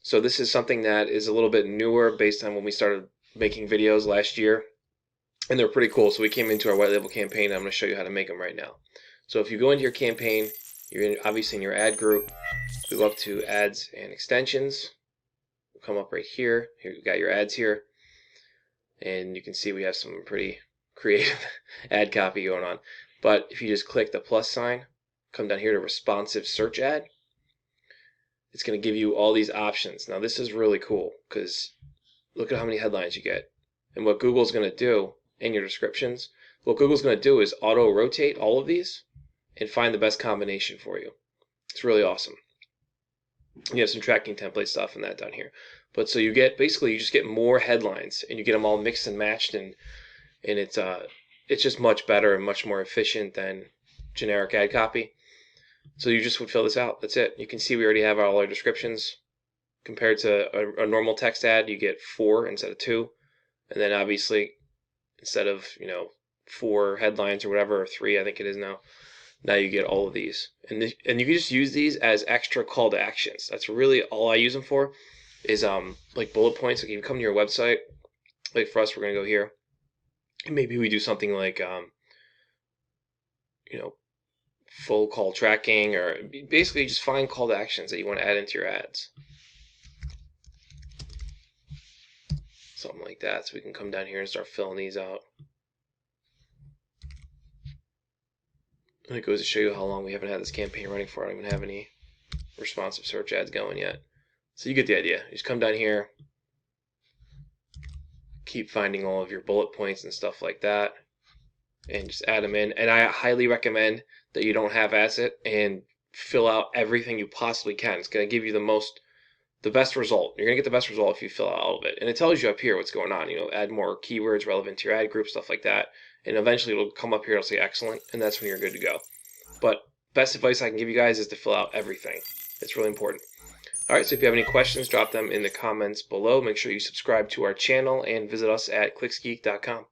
So this is something that is a little bit newer based on when we started making videos last year, and they're pretty cool. So we came into our white label campaign, and I'm going to show you how to make them right now. So if you go into your campaign, you're obviously in your ad group. We go up to ads and extensions. We'll come up right here. Here you got your ads here, and you can see we have some pretty creative ad copy going on. But if you just click the plus sign, come down here to responsive search ad, it's going to give you all these options. Now this is really cool because look at how many headlines you get. And what Google's going to do in your descriptions, what Google's going to do is auto rotate all of these and find the best combination for you. It's really awesome. You have some tracking template stuff and that down here. But so you get, basically you just get more headlines and you get them all mixed and matched, and it's just much better and much more efficient than generic ad copy. So you just would fill this out. That's it. You can see we already have all our descriptions. Compared to a normal text ad, you get 4 instead of 2. And then obviously, instead of 4 headlines or whatever, or 3 I think it is now, now you get all of these. And you can just use these as extra call to actions. That's really all I use them for, is like bullet points. Like you can come to your website, like for us, we're going to go here. And maybe we do something like full call tracking, or basically just find call to actions that you want to add into your ads. Something like that. So we can come down here and start filling these out. And it goes to show you how long we haven't had this campaign running for. I don't even have any responsive search ads going yet. So you get the idea. You just come down here, keep finding all of your bullet points and stuff like that, and just add them in. And I highly recommend that you don't half-ass it and fill out everything you possibly can. It's going to give you the best result. You're going to get the best result if you fill out all of it. And it tells you up here what's going on. Add more keywords relevant to your ad group, stuff like that. And eventually it'll come up here, it'll say excellent, and that's when you're good to go. But best advice I can give you guys is to fill out everything. It's really important. Alright, so if you have any questions, drop them in the comments below. Make sure you subscribe to our channel and visit us at clicksgeek.com.